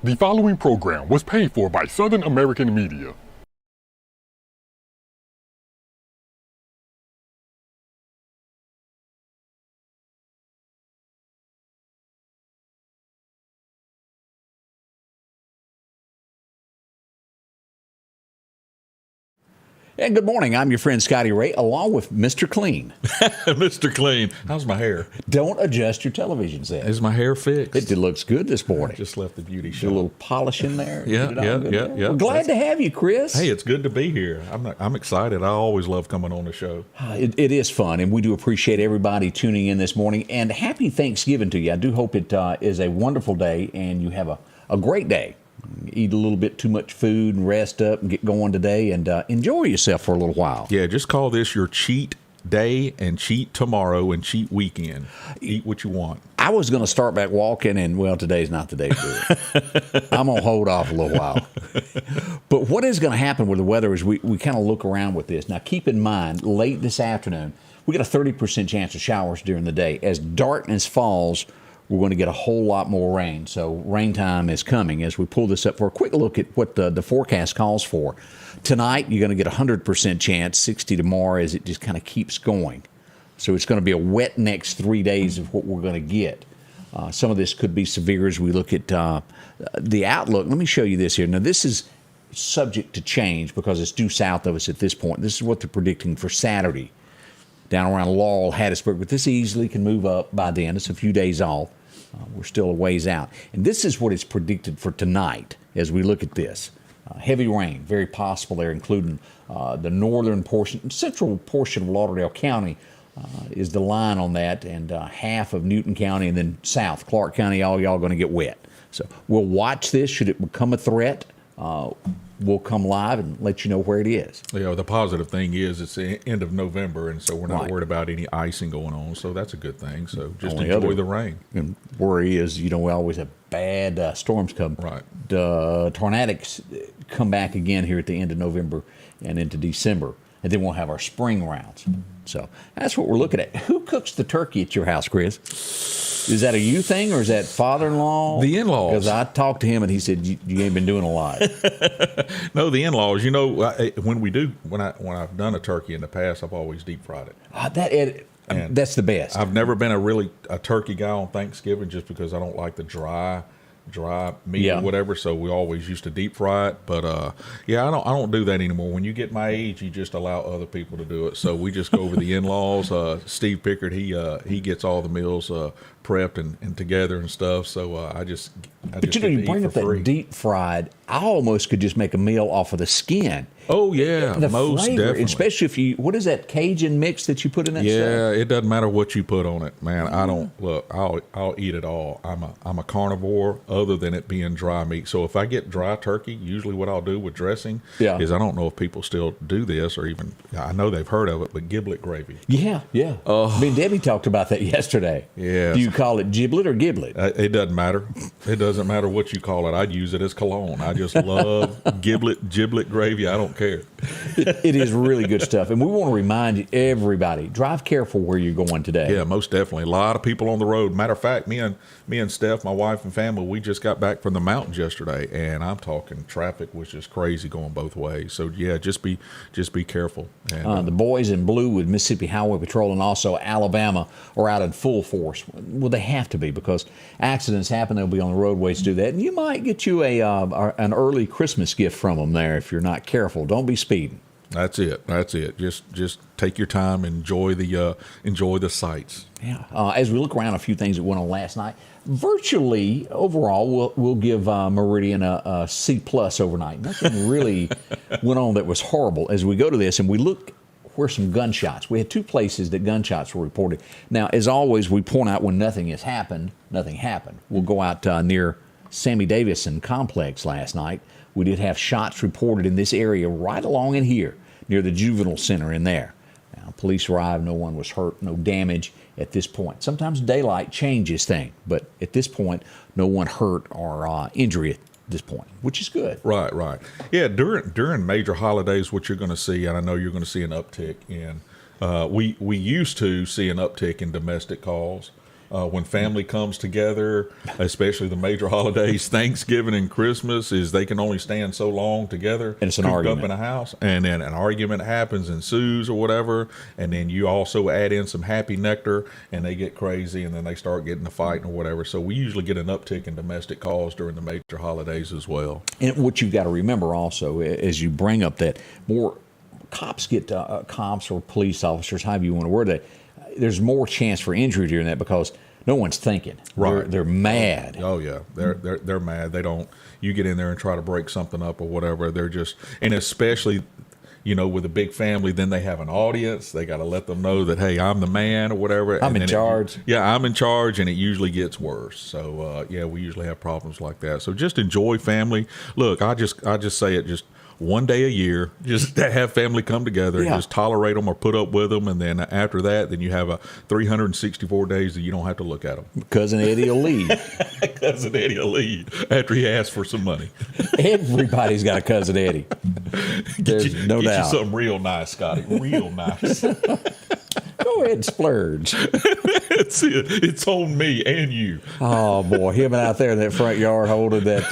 The following program was paid for by Southern American Media. And good morning. I'm your friend Scotty Ray, along with Mr. Clean. Mr. Clean. How's my hair? Don't adjust your television set. Is my hair fixed? It looks good this morning. I just left the beauty A shop. little polish in there. Yeah. We're glad to have you, Chris. Hey, it's good to be here. I'm excited. I always love coming on the show. It is fun, and we do appreciate everybody tuning in this morning. And happy Thanksgiving to you. I do hope it is a wonderful day, and you have a great day. Eat a little bit too much food and rest up and get going today and enjoy yourself for a little while. Yeah, just call this your cheat day and cheat tomorrow and cheat weekend. Eat what you want. I was going to start back walking, and, well, today's not the day to do it. I'm going to hold off a little while. But what is going to happen with the weather is we kind of look around with this. Now, keep in mind, late this afternoon, we got a 30% chance of showers during the day. As darkness falls, we're going to get a whole lot more rain. So rain time is coming. As we pull this up for a quick look at what the forecast calls for. Tonight, you're going to get a 100% chance, 60 tomorrow, as it just kind of keeps going. So it's going to be a wet next 3 days of what we're going to get. Some of this could be severe as we look at the outlook. Let me show you this here. Now, this is subject to change because it's due south of us at this point. This is what they're predicting for Saturday down around Laurel, Hattiesburg. But this easily can move up by then. It's a few days off. We're still a ways out. And this is what is predicted for tonight as we look at this. Heavy rain, very possible there, including the northern portion, central portion of Lauderdale County is the line on that, and half of Newton County, and then south, Clark County, all y'all going to get wet. So we'll watch this. Should it become a threat, we'll come live and let you know where it is. Yeah, the positive thing is it's the end of November, and so we're not worried about any icing going on, so that's a good thing. So just enjoy the rain. And worry is, we always have bad storms come. Right. Tornadics come back again here at the end of November and into December, and then we'll have our spring rounds. So that's what we're looking at. Who cooks the turkey at your house, Chris? Is that a you thing, or is that father-in-law? The in-laws. Because I talked to him, and he said, you ain't been doing a lot. No, the in-laws. When I've done a turkey in the past, I've always deep fried it. That's the best. I've never been a turkey guy on Thanksgiving just because I don't like the dry meat or whatever. So we always used to deep fry it. But I don't do that anymore. When you get my age, you just allow other people to do it. So we just go over the in-laws. Steve Pickard, he gets all the meals prepped and together and stuff. So But you bring up that deep fried. I almost could just make a meal off of the skin. Oh yeah, the most flavor, definitely. Especially if you, what is that Cajun mix that you put in that stuff? Yeah, it doesn't matter what you put on it, man. I don't look. I'll eat it all. I'm a carnivore, other than it being dry meat. So if I get dry turkey, usually what I'll do with dressing is, I don't know if people still do this, or even, I know they've heard of it, but giblet gravy. Yeah. Me and Debbie talked about that yesterday. Yeah. Do you call it giblet or giblet? It doesn't matter. It doesn't matter what you call it. I'd use it as cologne. I just love giblet gravy. I don't care. It is really good stuff. And we want to remind everybody, drive careful where you're going today. Yeah, most definitely. A lot of people on the road. Matter of fact, me and Steph, my wife and family, we just got back from the mountains yesterday, and I'm talking traffic was just crazy going both ways. So yeah, just be careful. And, the boys in blue with Mississippi Highway Patrol and also Alabama are out in full force. Well, they have to be, because accidents happen. They'll be on the roadways to do that, and you might get you an early Christmas gift from them there if you're not careful. Don't be speeding. That's it. Just take your time, enjoy the sights. Yeah. As we look around, a few things that went on last night. Virtually, overall, we'll give Meridian a C+ overnight. Nothing really went on that was horrible. As we go to this and we look where some gunshots. We had two places that gunshots were reported. Now, as always, we point out when nothing has happened, nothing happened. We'll go out near Sammy Davison Complex last night. We did have shots reported in this area right along in here, near the juvenile center in there. Now, police arrived. No one was hurt, no damage at this point. Sometimes daylight changes things, but at this point, no one hurt or injury at this point, which is good. Right. Yeah, during major holidays, what you're going to see, and I know you're going to see an uptick in, we used to see an uptick in domestic calls. when family comes together, especially the major holidays, Thanksgiving and Christmas, is they can only stand so long together. And it's an cooped argument. up in a house, and then an argument happens, ensues or whatever, and then you also add in some happy nectar, and they get crazy, and then they start getting a fight or whatever. So we usually get an uptick in domestic calls during the major holidays as well. And what you've got to remember also, as you bring up that, more cops cops or police officers, however you want to word it, there's more chance for injury during that because no one's thinking. Right. They're mad. Oh yeah, they're mad. They don't. You get in there and try to break something up or whatever. They're just, and especially, with a big family, then they have an audience. They got to let them know that, hey, I'm the man or whatever. I'm in charge. I'm in charge, and it usually gets worse. So we usually have problems like that. So just enjoy family. Look, I just say it just one day a year, just to have family come together and just tolerate them or put up with them. And then after that, then you have a 364 days that you don't have to look at them. Cousin Eddie will leave. Cousin Eddie will leave after he asks for some money. Everybody's got a Cousin Eddie. There's no doubt. Get you something real nice, Scotty. Real nice. Go ahead and splurge. That's it. It's on me and you. Oh, boy. Him out there in that front yard holding that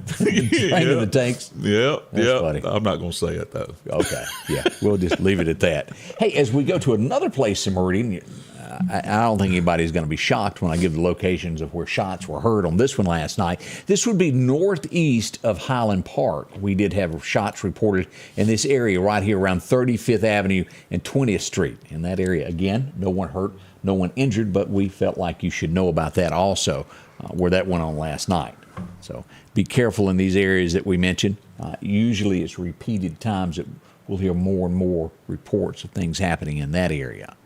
training the tanks. Yeah. Funny. I'm not going to say it, though. Okay. Yeah. We'll just leave it at that. Hey, as we go to another place in Meridian, I don't think anybody's going to be shocked when I give the locations of where shots were heard on this one last night. This would be northeast of Highland Park. We did have shots reported in this area right here around 35th Avenue and 20th Street. In that area, again, no one hurt, no one injured, but we felt like you should know about that also, where that went on last night. So be careful in these areas that we mentioned. Usually it's repeated times that we'll hear more and more reports of things happening in that area.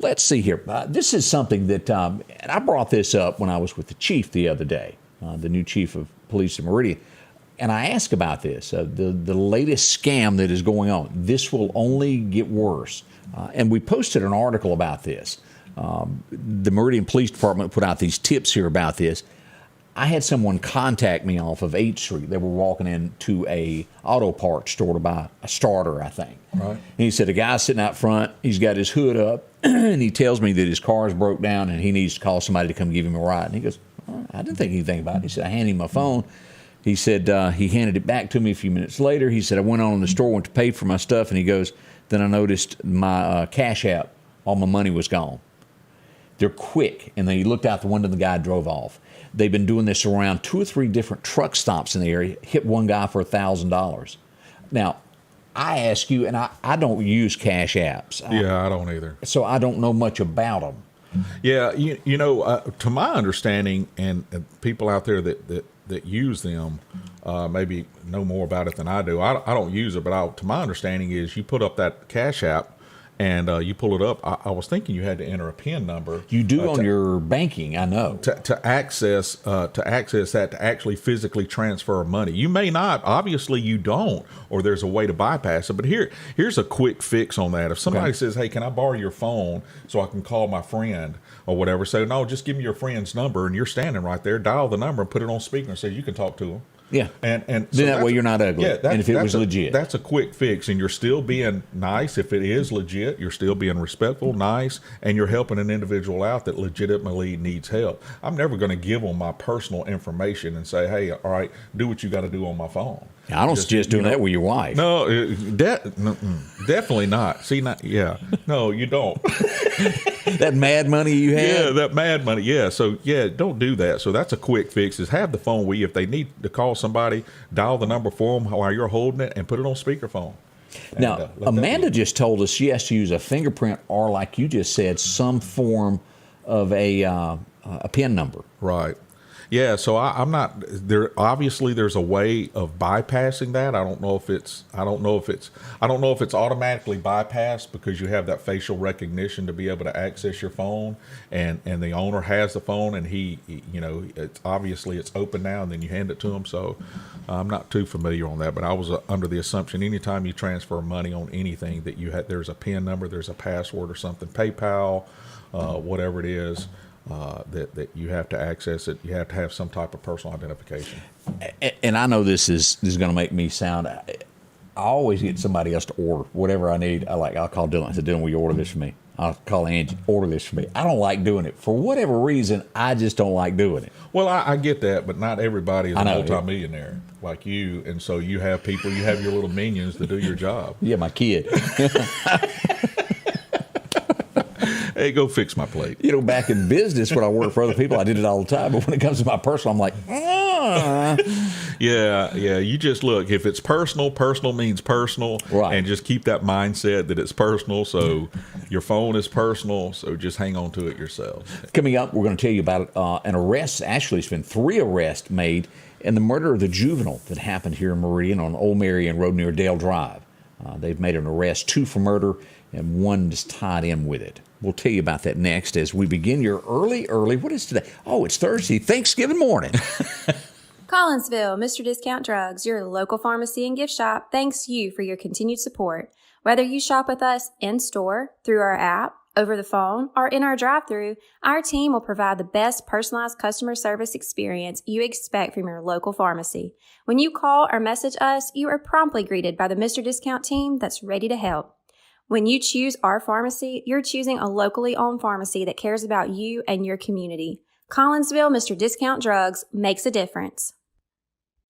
Let's see here. This is something that, and I brought this up when I was with the chief the other day, the new chief of police in Meridian, and I asked about this, the latest scam that is going on. This will only get worse. And we posted an article about this. The Meridian Police Department put out these tips here about this. I had someone contact me off of 8th Street. They were walking into a auto parts store to buy a starter, I think. Right. And he said, a guy's sitting out front, he's got his hood up, and he tells me that his car's broke down and he needs to call somebody to come give him a ride. And he goes, I didn't think anything about it. He said, I handed him my phone. He said, he handed it back to me a few minutes later. He said, I went on in the store, went to pay for my stuff, and he goes, then I noticed my Cash App, all my money was gone. They're quick. And then he looked out the window and the guy drove off. They've been doing this around 2 or 3 different truck stops in the area, hit one guy for $1,000. Now, I ask you, and I don't use Cash Apps. I don't either. So I don't know much about them. Yeah, to my understanding, and people out there that use them maybe know more about it than I do. I don't use it, but to my understanding is you put up that Cash App, and you pull it up. I was thinking you had to enter a PIN number. You do on your banking, I know. To access that, to actually physically transfer money. You may not. Obviously, you don't, or there's a way to bypass it. But here's a quick fix on that. If somebody says, hey, can I borrow your phone so I can call my friend or whatever? So, no, just give me your friend's number, and you're standing right there. Dial the number and put it on speaker and say you can talk to them. Yeah. And then that way you're not ugly. Yeah, and if it was legit. That's a quick fix, and you're still being nice. If it is legit, you're still being respectful, nice, and you're helping an individual out that legitimately needs help. I'm never going to give them my personal information and say, hey, all right, do what you got to do on my phone. I don't suggest doing that with your wife. No, definitely not. See, no, you don't. That mad money you have? Yeah, that mad money. Yeah, so don't do that. So that's a quick fix. Is have the phone with you. If they need to call somebody, dial the number for them while you're holding it and put it on speakerphone. Now, Amanda just told us she has to use a fingerprint or, like you just said, some form of a PIN number. Right. Yeah, so I'm not there. Obviously, there's a way of bypassing that. I don't know if it's automatically bypassed because you have that facial recognition to be able to access your phone, and the owner has the phone, and it's obviously it's open now, and then you hand it to him. So I'm not too familiar on that, but I was under the assumption anytime you transfer money on anything that there's a PIN number, there's a password or something, PayPal, whatever it is. That you have to access it, you have to have some type of personal identification. And I know this is going to make me sound. I always get somebody else to order whatever I need. I'll call Dylan. I said, Dylan, will you order this for me? I'll call Angie, order this for me. I don't like doing it. For whatever reason, I just don't like doing it. Well, I get that, but not everybody is a multimillionaire like you. And so you have people, you have your little minions to do your job. Yeah, my kid. Hey, go fix my plate. You know, back in business when I worked for other people, I did it all the time. But when it comes to my personal, I'm like, Yeah. You just look, if it's personal, personal means personal. Right. And just keep that mindset that it's personal. So your phone is personal. So just hang on to it yourself. Coming up, we're going to tell you about an arrest. Actually, it's been 3 arrests made in the murder of the juvenile that happened here in Meridian on Old Marion Road near Dale Drive. They've made an arrest, 2 for murder, and 1 is tied in with it. We'll tell you about that next as we begin your early. What is today? Oh, it's Thursday, Thanksgiving morning. Collinsville, Mr. Discount Drugs, your local pharmacy and gift shop, thanks you for your continued support. Whether you shop with us in-store, through our app, over the phone, or in our drive-thru, our team will provide the best personalized customer service experience you expect from your local pharmacy. When you call or message us, you are promptly greeted by the Mr. Discount team that's ready to help. When you choose our pharmacy, you're choosing a locally owned pharmacy that cares about you and your community. Collinsville, Mr. Discount Drugs makes a difference.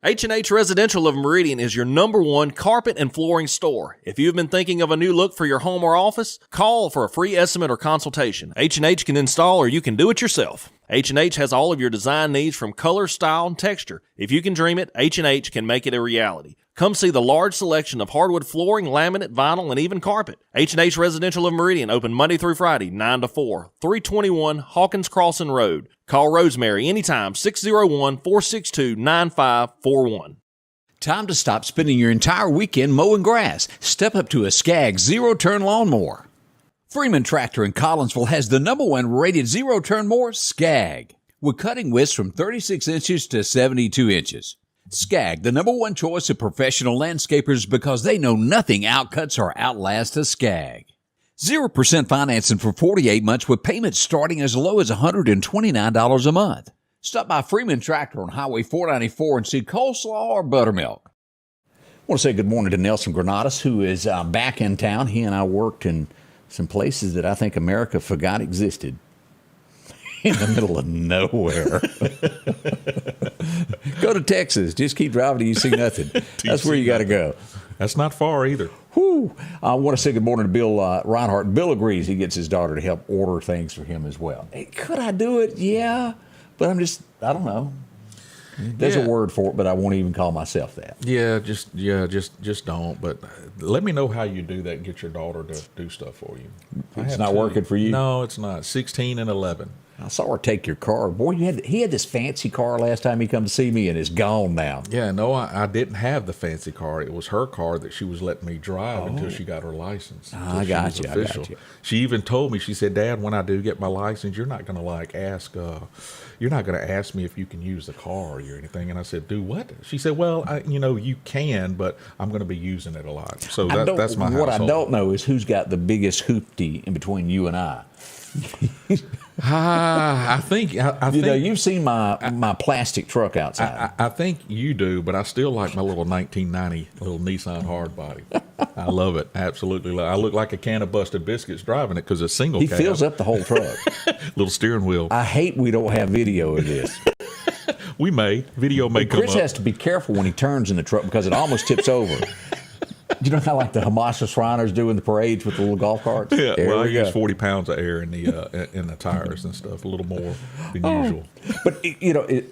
H&H Residential of Meridian is your #1 carpet and flooring store. If you've been thinking of a new look for your home or office, call for a free estimate or consultation. H&H can install or you can do it yourself. H&H has all of your design needs from color, style, and texture. If you can dream it, H&H can make it a reality. Come see the large selection of hardwood flooring, laminate, vinyl, and even carpet. H&H Residential of Meridian, open Monday through Friday, 9 to 4, 321 Hawkins Crossing Road. Call Rosemary anytime, 601-462-9541. Time to stop spending your entire weekend mowing grass. Step up to a Skag zero-turn lawnmower. Freeman Tractor in Collinsville has the #1 rated zero-turn mower, Skag, with cutting widths from 36 inches to 72 inches. Skag, the #1 choice of professional landscapers because they know nothing outcuts or outlasts a Skag. 0% financing for 48 months with payments starting as low as $129 a month. Stop by Freeman Tractor on Highway 494 and see coleslaw or buttermilk. I want to say good morning to Nelson Granados, who is back in town. He and I worked in some places that I think America forgot existed. In the middle of nowhere. Go to Texas. Just keep driving till you see nothing. That's where you got to go. That's not far either. Whew. I want to say good morning to Bill Reinhardt. Bill agrees he gets his daughter to help order things for him as well. Hey, could I do it? Yeah. But I don't know. There's a word for it, but I won't even call myself that. Just don't. But let me know how you do that and get your daughter to do stuff for you. It's not working for you? No, it's not. 16 and 11. I saw her take your car. Boy, he had this fancy car last time he come to see me, and it's gone now. Yeah, no, I didn't have the fancy car. It was her car that she was letting me drive until she got her license. I got you. She even told me, she said, "Dad, when I do get my license, you're not going to you're not going to ask me if you can use the car or anything." And I said, "Do what?" She said, "Well, you can, but I'm going to be using it a lot." So that's my household. What I don't know is who's got the biggest hoopty in between you and I. I think you've seen my plastic truck outside. I think you do, but I still like my little 1990 little Nissan hardbody. I love it, absolutely. I look like a can of busted biscuits driving it because it's single. He cab. fills up the whole truck. Little steering wheel. I hate we don't have video of this. Video may come up. Chris has to be careful when he turns in the truck because it almost tips over. You know how like the Hamas Shriners do in the parades with the little golf carts? Yeah, I use 40 pounds of air in the tires and stuff, a little more than usual. But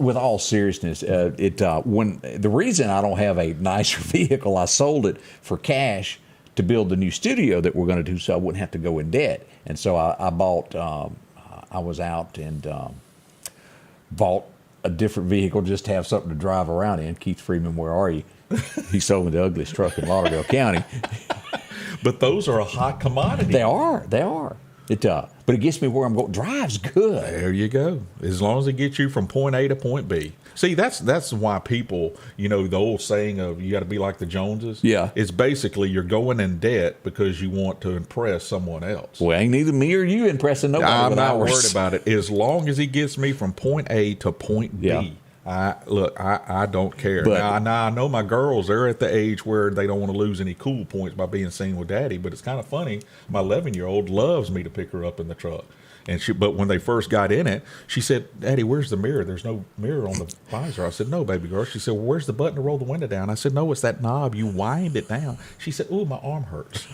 with all seriousness, when the reason I don't have a nicer vehicle, I sold it for cash to build the new studio that we're going to do, so I wouldn't have to go in debt. And so I bought. I was out and bought a different vehicle just to have something to drive around in. Keith Freeman, where are you? He sold me the ugliest truck in Lauderdale County. But those are a hot commodity. They are. But it gets me where I'm going. Drive's good. There you go. As long as it gets you from point A to point B. See, that's why people, the old saying of you got to be like the Joneses. Yeah. It's basically you're going in debt because you want to impress someone else. Well, ain't neither me or you impressing nobody. I'm not worried about it. As long as he gets me from point A to point B, I don't care. But- Now I know my girls, they're at the age where they don't want to lose any cool points by being seen with daddy, but it's kind of funny. My 11-year-old loves me to pick her up in the truck. But when they first got in it, she said, "Daddy, where's the mirror? There's no mirror on the visor." I said, "No, baby girl." She said, "Well, where's the button to roll the window down?" I said, "No, it's that knob. You wind it down." She said, "Ooh, my arm hurts."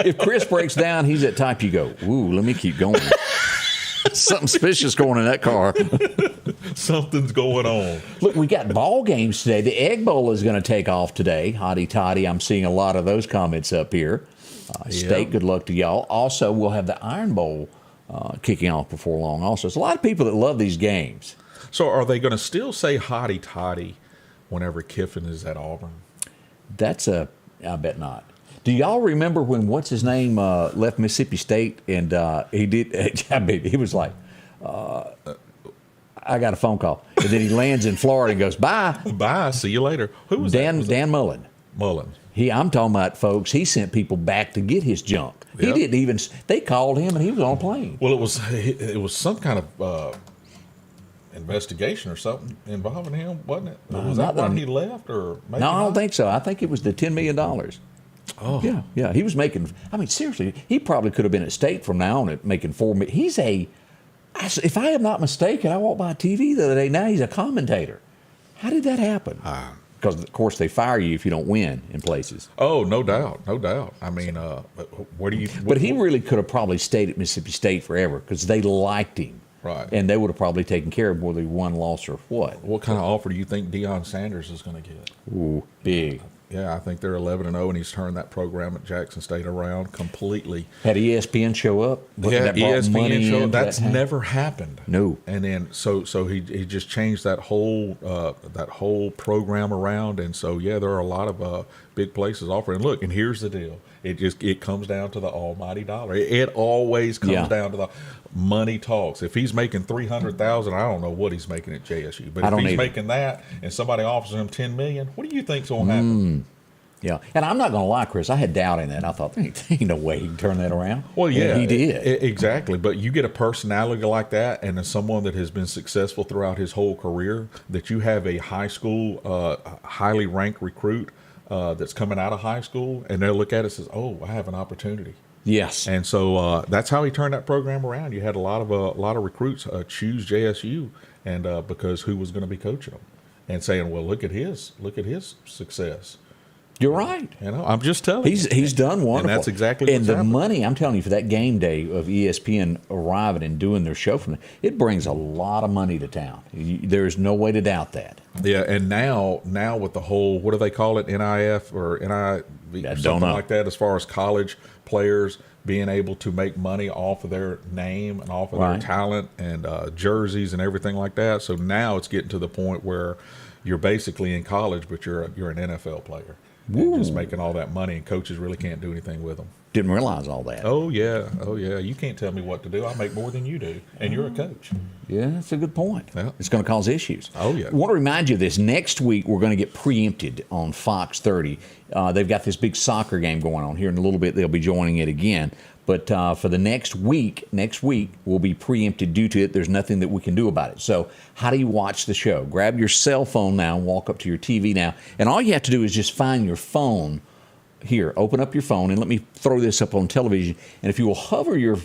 If Chris breaks down, he's that type you go, "Ooh, let me keep going." Something suspicious going in that car. Something's going on. Look, we got ball games today. The Egg Bowl is going to take off today. Hotty toddy. I'm seeing a lot of those comments up here. State, good luck to y'all. Also, we'll have the Iron Bowl kicking off before long. Also, there's a lot of people that love these games. So are they going to still say hotty toddy whenever Kiffin is at Auburn? I bet not. Do y'all remember when what's his name left Mississippi State and he did? I mean, he was like, "I got a phone call," and then he lands in Florida and goes, "Bye, Bye. See you later." Who was Dan? that? Was Dan Mullen. Mullen. I'm talking about, folks. He sent people back to get his junk. He Yep. didn't even. They called him and he was on a plane. Well, it was some kind of investigation or something involving him, wasn't it? Was not that why that- he left, or maybe No, I not? don't think so. I think it was the $10 million. Oh, Yeah. He was making. I mean, seriously, he probably could have been at State from now on at making $4 million. If I am not mistaken, I walked by TV the other day. Now he's a commentator. How did that happen? Because of course they fire you if you don't win in places. Oh, no doubt, no doubt. I mean, where do you? But he really could have probably stayed at Mississippi State forever because they liked him. Right. And they would have probably taken care of him whether he won, lost, or what. What kind of offer do you think Deion Sanders is going to get? Ooh, big. Yeah, I think they're 11-0, and he's turned that program at Jackson State around completely. Had ESPN show up? Yeah, That brought money ESPN show. in, That's that never happened. No. And then so he just changed that whole program around, and so yeah, there are a lot of big places offering. Look, and here's the deal: it comes down to the almighty dollar. It always comes down to the money talks. If he's making $300,000, I don't know what he's making at JSU, but if he's making that, and somebody offers him $10 million, what do you think's going to happen? Yeah, and I'm not going to lie, Chris. I had doubt in that. I thought, there ain't no way he can turn that around. Well, yeah, and he did. Exactly. But you get a personality like that, and as someone that has been successful throughout his whole career, that you have a high school, highly ranked recruit that's coming out of high school, and they'll look at it and says, "Oh, I have an opportunity." Yes. And so that's how he turned that program around. You had a lot of recruits choose JSU, and because who was going to be coaching them, and saying, "Well, look at his success." You're right. You know, I'm just telling you. He's done wonderful. And that's exactly and what's the happened. money, I'm telling you, for that game day of ESPN arriving and doing their show from it brings a lot of money to town. There's no way to doubt that. Yeah, and now with the whole, what do they call it, NIF or NIV, something like that, as far as college players being able to make money off of their name and off of their talent and jerseys and everything like that. So now it's getting to the point where you're basically in college, but you're an NFL player. And just making all that money, and coaches really can't do anything with them. Didn't realize all that. Oh yeah. You can't tell me what to do. I make more than you do, and you're a coach. Yeah, that's a good point. Yeah. It's going to cause issues. Oh, yeah. I want to remind you of this. Next week, we're going to get preempted on Fox 30. They've got this big soccer game going on. Here in a little bit, they'll be joining it again. But for the next week, we'll be preempted due to it. There's nothing that we can do about it. So how do you watch the show? Grab your cell phone now and walk up to your TV now. And all you have to do is just find your phone. Here, open up your phone, and let me throw this up on television. And if you will hover your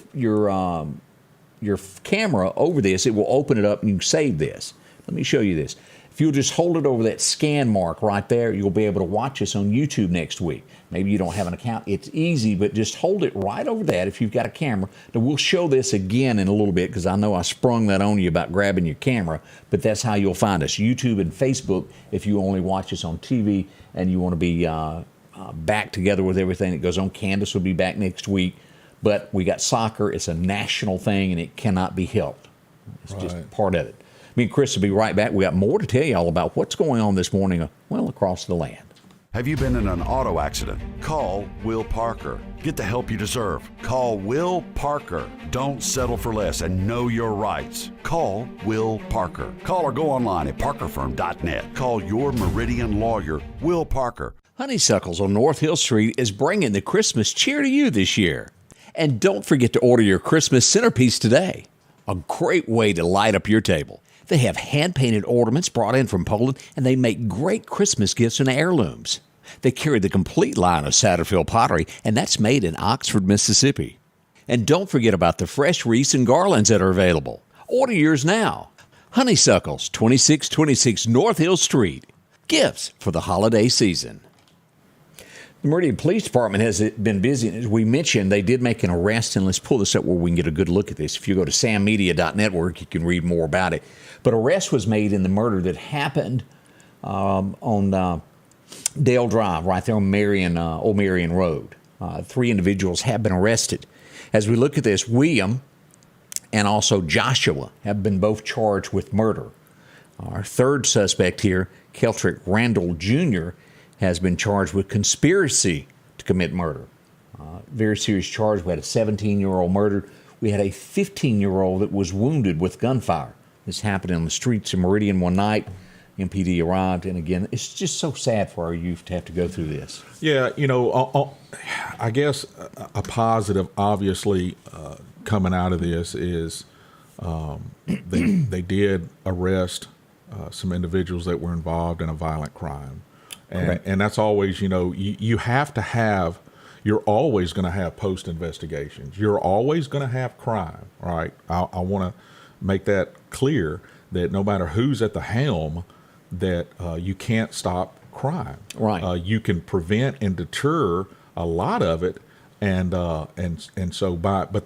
camera over this, it will open it up, and you can save this. Let me show you this. If you'll just hold it over that scan mark right there, you'll be able to watch us on YouTube next week. Maybe you don't have an account. It's easy, but just hold it right over that if you've got a camera. Now, we'll show this again in a little bit because I know I sprung that on you about grabbing your camera, but that's how you'll find us, YouTube and Facebook, if you only watch us on TV and you want to be back together with everything that goes on. Candace will be back next week, but we got soccer. It's a national thing, and it cannot be helped. It's just part of it. Me and Chris will be right back. We got more to tell you all about what's going on this morning, across the land. Have you been in an auto accident? Call Will Parker. Get the help you deserve. Call Will Parker. Don't settle for less and know your rights. Call Will Parker. Call or go online at parkerfirm.net. Call your Meridian lawyer, Will Parker. Honeysuckles on North Hill Street is bringing the Christmas cheer to you this year. And don't forget to order your Christmas centerpiece today. A great way to light up your table. They have hand-painted ornaments brought in from Poland, and they make great Christmas gifts and heirlooms. They carry the complete line of Satterfield pottery, and that's made in Oxford, Mississippi. And don't forget about the fresh wreaths and garlands that are available. Order yours now. Honeysuckles, 2626 North Hill Street. Gifts for the holiday season. The Meridian Police Department has been busy. As we mentioned, they did make an arrest, and let's pull this up where we can get a good look at this. If you go to sammedia.network, you can read more about it. But arrest was made in the murder that happened on Dale Drive, right there on Old Marion Road. 3 individuals have been arrested. As we look at this, William and also Joshua have been both charged with murder. Our third suspect here, Keltrick Randall Jr., has been charged with conspiracy to commit murder. Very serious charge. We had a 17-year-old murdered. We had a 15-year-old that was wounded with gunfire. This happened on the streets of Meridian one night. MPD arrived, and again, it's just so sad for our youth to have to go through this. Yeah, I guess a positive, obviously, coming out of this is they did arrest some individuals that were involved in a violent crime. And that's always, you have to have, you're always going to have post-investigations. You're always going to have crime, right? I want to make that clear that no matter who's at the helm, that you can't stop crime. Right. You can prevent and deter a lot of it, but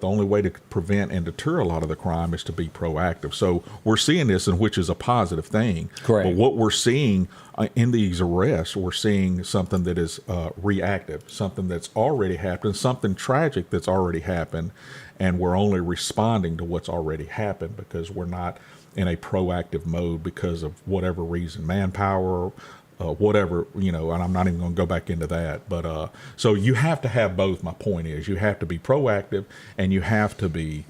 the only way to prevent and deter a lot of the crime is to be proactive. So we're seeing this, which is a positive thing. Correct. But what we're seeing in these arrests, we're seeing something that is reactive, something that's already happened, something tragic that's already happened, and we're only responding to what's already happened because we're not in a proactive mode because of whatever reason, manpower, whatever, and I'm not even going to go back into that. But so you have to have both. My point is you have to be proactive and you have to be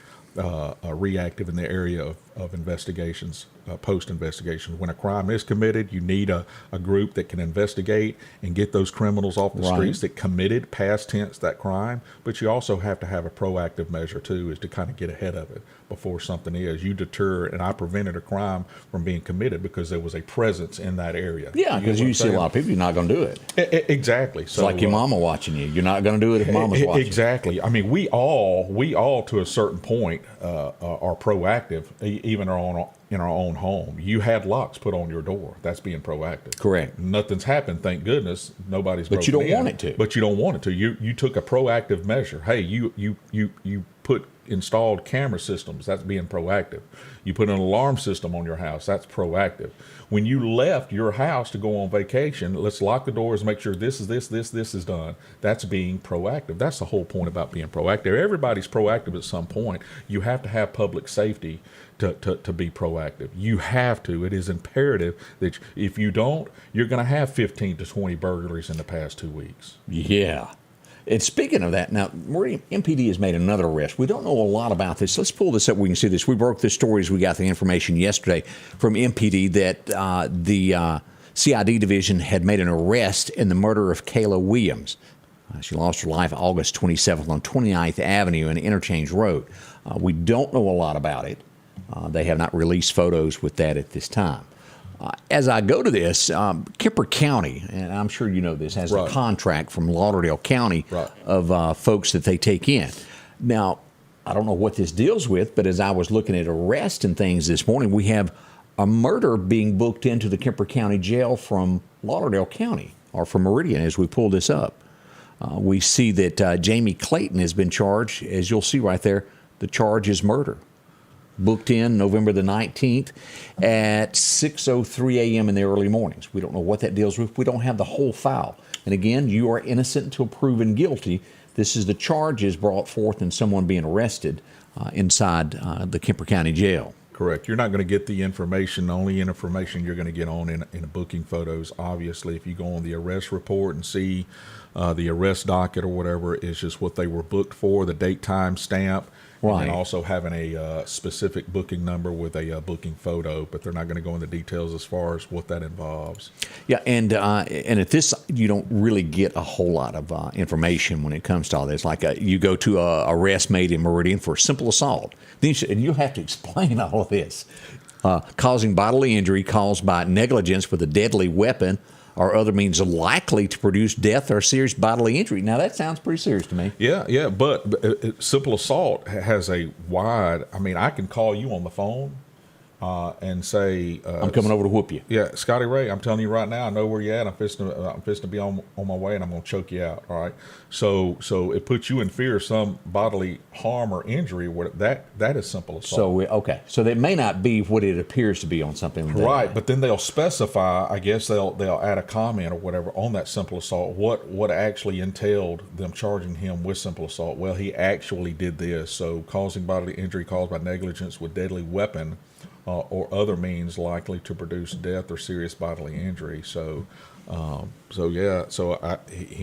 reactive in the area of investigations, post-investigations. When a crime is committed, you need a group that can investigate and get those criminals off the streets that committed, past tense, that crime. But you also have to have a proactive measure, too, is to kind of get ahead of it before something is. You deter, and I prevented a crime from being committed because there was a presence in that area. Yeah, because you see a lot of people, you're not going to do it. Exactly. It's like your mama watching you. You're not going to do it if mama's watching. Exactly. I mean, we all to a certain point are proactive, even in our own home. You had locks put on your door. That's being proactive. Correct. Nothing's happened, thank goodness. Nobody's broken in. But you don't want it to. But you don't want it to. You took a proactive measure. Hey, you installed camera systems. That's being proactive. You put an alarm system on your house. That's proactive. When you left your house to go on vacation, let's lock the doors, make sure this is done. That's being proactive. That's the whole point about being proactive. Everybody's proactive at some point. You have to have public safety to be proactive. You have to. It is imperative that if you don't, you're going to have 15 to 20 burglaries in the past 2 weeks. Yeah. And speaking of that, now, MPD has made another arrest. We don't know a lot about this. Let's pull this up. We can see this. We broke this story as we got the information yesterday from MPD that the CID division had made an arrest in the murder of Kayla Williams. She lost her life August 27th on 29th Avenue and Interchange Road. We don't know a lot about it. They have not released photos with that at this time. As I go to this, Kemper County, and I'm sure you know this, has a contract from Lauderdale County of folks that they take in. Now, I don't know what this deals with, but as I was looking at arrests and things this morning, we have a murder being booked into the Kemper County Jail from Lauderdale County, or from Meridian, as we pull this up. We see that Jamie Clayton has been charged. As you'll see right there, the charge is murder. Booked in November the 19th at 6:03 a.m. in the early mornings. We don't know what that deals with. We don't have the whole file. And again, you are innocent until proven guilty. This is the charges brought forth in someone being arrested inside the Kemper County Jail. Correct. You're not going to get the information. The only information you're going to get on in booking photos, obviously, if you go on the arrest report and see the arrest docket or whatever, is just what they were booked for, the date, time, stamp. Right. And also having a specific booking number with a booking photo, but they're not going to go into details as far as what that involves. Yeah, and at this, you don't really get a whole lot of information when it comes to all this. Like you go to a arrest made in Meridian for simple assault, and you'll have to explain all of this. causing bodily injury caused by negligence with a deadly weapon or other means likely to produce death or serious bodily injury. Now, that sounds pretty serious to me. Yeah, but simple assault has a wide. I mean, I can call you on the phone and say, I'm coming over to whoop you. Yeah, Scotty Ray, I'm telling you right now, I know where you're at. I'm fixing to be on my way, and I'm going to choke you out. All right. So it puts you in fear of some bodily harm or injury. That is simple assault. So that may not be what it appears to be on something like that. Right, but then they'll specify. I guess they'll add a comment or whatever on that simple assault. What actually entailed them charging him with simple assault? Well, he actually did this. So causing bodily injury caused by negligence with deadly weapon. Or other means likely to produce death or serious bodily injury. So he sound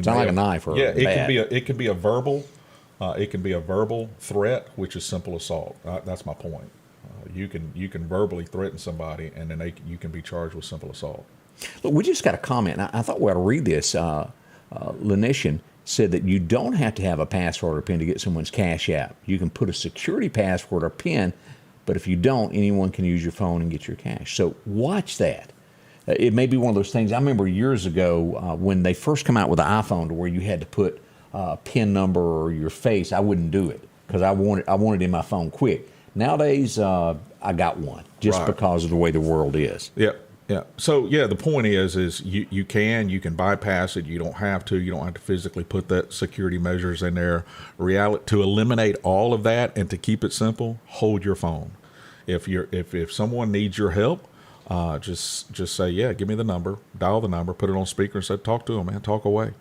like a knife or it can be a verbal threat, which is simple assault. That's my point. You can verbally threaten somebody, and then you can be charged with simple assault. Look, we just got a comment. I thought we ought to read this. Lenician said that you don't have to have a password or PIN to get someone's cash out. You can put a security password or PIN. But if you don't, anyone can use your phone and get your cash. So watch that. It may be one of those things. I remember years ago when they first come out with the iPhone to where you had to put a PIN number or your face. I wouldn't do it because I wanted in my phone quick. Nowadays, I got one just because of the way the world is. Yep. Yeah. So the point is you can bypass it. You don't have to. You don't have to physically put that security measures in there. To eliminate all of that and to keep it simple, hold your phone. If someone needs your help, just say, give me the number, dial the number, put it on speaker, and say, talk to them, man, talk away.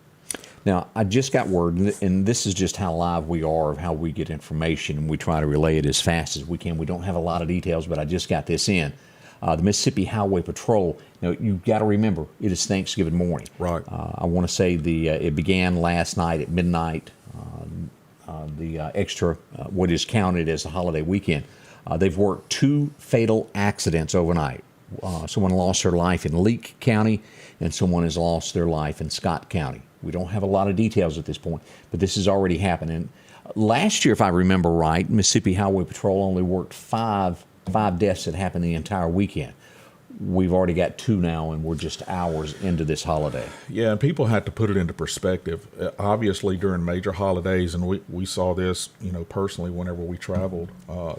Now, I just got word, and this is just how live we are of how we get information, and we try to relay it as fast as we can. We don't have a lot of details, but I just got this in. The Mississippi Highway Patrol, you've got to remember, it is Thanksgiving morning. Right. I want to say it began last night at midnight, the extra, what is counted as a holiday weekend. They've worked 2 fatal accidents overnight. Someone lost their life in Leake County, and someone has lost their life in Scott County. We don't have a lot of details at this point, but this has already happened. And last year, if I remember right, Mississippi Highway Patrol only worked 5 deaths that happened the entire weekend. We've already got 2 now, and we're just hours into this holiday. Yeah, and people have to put it into perspective. Obviously, during major holidays, and we saw this, personally, whenever we traveled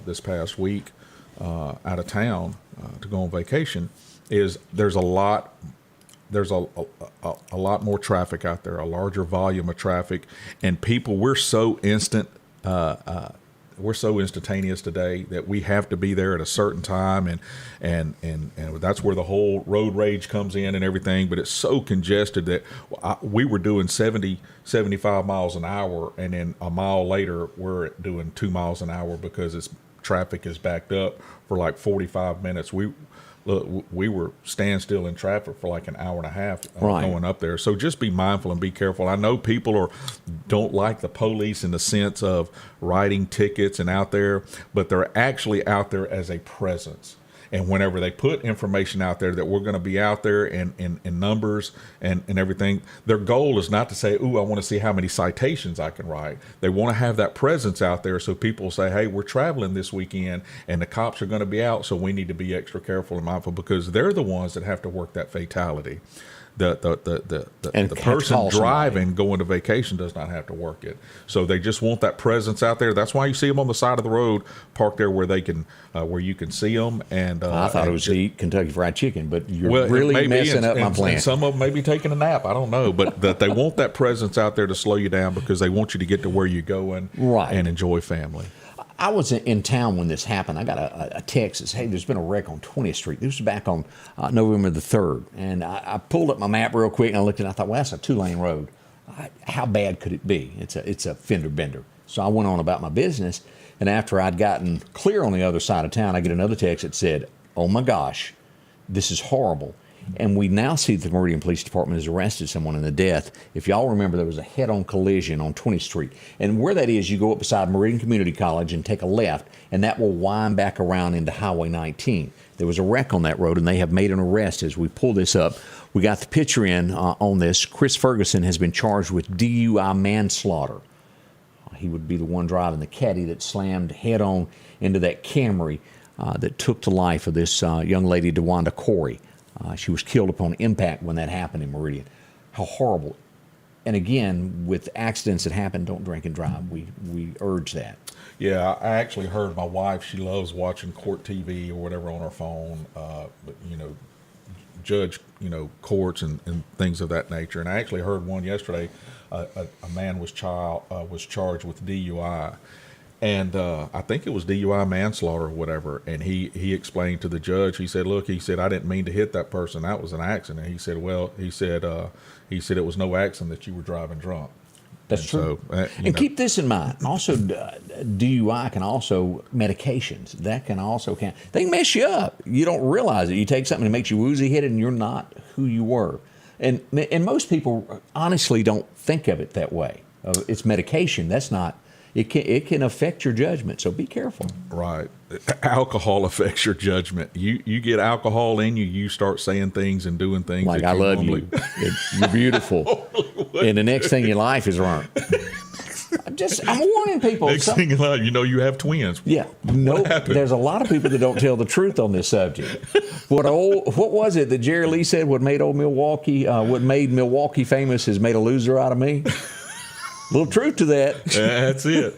this past week out of town to go on vacation, there's a lot more traffic out there, a larger volume of traffic, and people. We're so instantaneous today that we have to be there at a certain time, and that's where the whole road rage comes in and everything. But it's so congested that we were doing 70, 75 miles an hour, and then a mile later we're doing 2 miles an hour because traffic is backed up for like 45 minutes. We were standstill in traffic for like an hour and a half going up there. So just be mindful and be careful. I know people don't like the police in the sense of writing tickets and out there, but they're actually out there as a presence. And whenever they put information out there that we're going to be out there in numbers and everything, their goal is not to say, ooh, I want to see how many citations I can write. They want to have that presence out there so people say, hey, we're traveling this weekend and the cops are going to be out, so we need to be extra careful and mindful because they're the ones that have to work that fatality. The person driving going to vacation does not have to work it. So they just want that presence out there. That's why you see them on the side of the road, parked there where you can see them. And I thought it was to eat Kentucky Fried Chicken, but you're really messing up my plan. And some of them may be taking a nap. I don't know, but that they want that presence out there to slow you down because they want you to get to where you're going and enjoy family. I was in town when this happened. I got a text that says, hey, there's been a wreck on 20th Street. This was back on November the 3rd. And I pulled up my map real quick, and I looked and I thought, well, that's a 2-lane road. How bad could it be? It's a fender bender. So I went on about my business, and after I'd gotten clear on the other side of town, I get another text that said, oh, my gosh, this is horrible. And we now see the Meridian Police Department has arrested someone in the death. If y'all remember, there was a head-on collision on 20th Street. And where that is, you go up beside Meridian Community College and take a left, and that will wind back around into Highway 19. There was a wreck on that road, and they have made an arrest as we pull this up. We got the picture in on this. Chris Ferguson has been charged with DUI manslaughter. He would be the one driving the caddy that slammed head-on into that Camry. that took the life of this young lady, Dawanda Core. She was killed upon impact when that happened in Meridian. How horrible. And again, with accidents that happen, don't drink and drive. We urge that. Yeah, I actually heard my wife, she loves watching court TV or whatever on her phone, but, judge, courts and things of that nature. And I actually heard one yesterday, a man was charged with DUI. And I think it was DUI manslaughter or whatever. And he explained to the judge, he said, look, he said, I didn't mean to hit that person. That was an accident. He said, well, he said it was no accident that you were driving drunk. That's true. So, keep this in mind. Also, DUI can also, medications, that can also count. They can mess you up. You don't realize it. You take something that makes you woozy-headed and you're not who you were. And most people honestly don't think of it that way. It's medication. That's not. It can affect your judgment, so be careful. Right. Alcohol affects your judgment. You get alcohol in you, you start saying things and doing things. Like, I love you. You're beautiful. And the next thing in life is wrong. I'm warning people. Next thing in life, you have twins. Yeah. No, there's a lot of people that don't tell the truth on this subject. What was it that Jerry Lee said? What made Milwaukee famous has made a loser out of me? Little truth to that. That's it.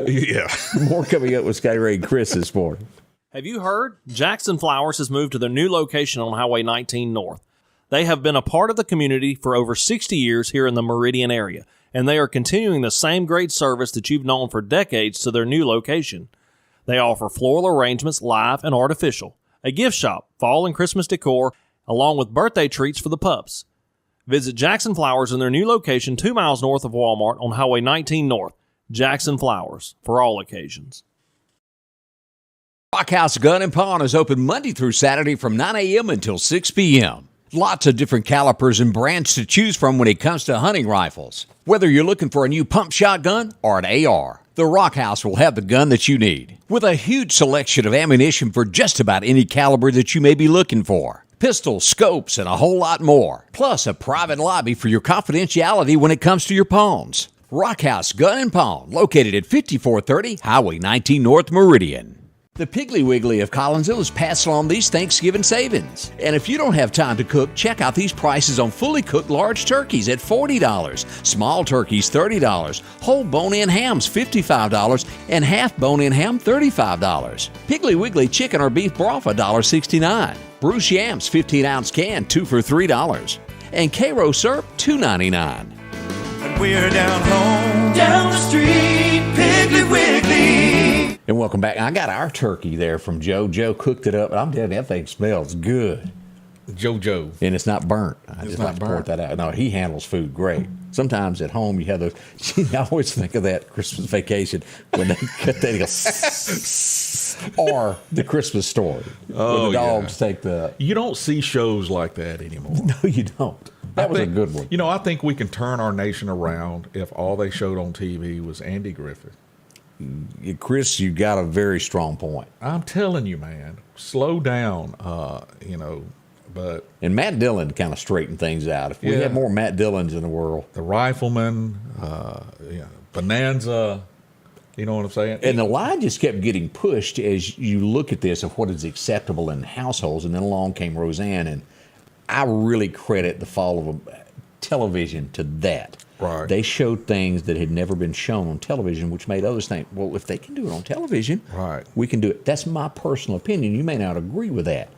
Yeah. More coming up with Scotty Ray and Chris this morning. Have you heard? Jackson Flowers has moved to their new location on Highway 19 North. They have been a part of the community for over 60 years here in the Meridian area, and they are continuing the same great service that you've known for decades to their new location. They offer floral arrangements, live and artificial, a gift shop, fall and Christmas decor, along with birthday treats for the pups. Visit Jackson Flowers in their new location 2 miles north of Walmart on Highway 19 North. Jackson Flowers, for all occasions. Rock House Gun and Pawn is open Monday through Saturday from 9 a.m. until 6 p.m. Lots of different calibers and brands to choose from when it comes to hunting rifles. Whether you're looking for a new pump shotgun or an AR, the Rock House will have the gun that you need. With a huge selection of ammunition for just about any caliber that you may be looking for. Pistols, scopes, and a whole lot more. Plus a private lobby for your confidentiality when it comes to your pawns. Rock House Gun and Pawn, located at 5430 Highway 19 North Meridian. The Piggly Wiggly of Collinsville is passing on these Thanksgiving savings. And if you don't have time to cook, check out these prices on fully cooked large turkeys at $40, small turkeys $30, whole bone-in hams $55, and half bone-in ham $35. Piggly Wiggly chicken or beef broth $1.69. Bruce yams 15-ounce can 2 for $3. And Cairo syrup $2.99. And we're down home, down the street, Piggly Wiggly. And welcome back. I got our turkey there from Joe. Joe cooked it up. I'm telling you, that thing smells good. Joe. And it's not burnt. I just like to point that out. No, he handles food great. Sometimes at home you have those. I always think of that Christmas Vacation when they cut that. He goes, or the Christmas Story. Oh, where the dogs take the. You don't see shows like that anymore. No, you don't. That was a good one. I think we can turn our nation around if all they showed on TV was Andy Griffith. Chris, you got a very strong point. I'm telling you, man, slow down, but... And Matt Dillon kind of straightened things out. If we had more Matt Dillons in the world. The Rifleman, Bonanza, you know what I'm saying? And the line just kept getting pushed as you look at this of what is acceptable in households. And then along came Roseanne, and I really credit the fall of television to that. Right. They showed things that had never been shown on television, which made others think, well, if they can do it on television, right, we can do it. That's my personal opinion. You may not agree with that.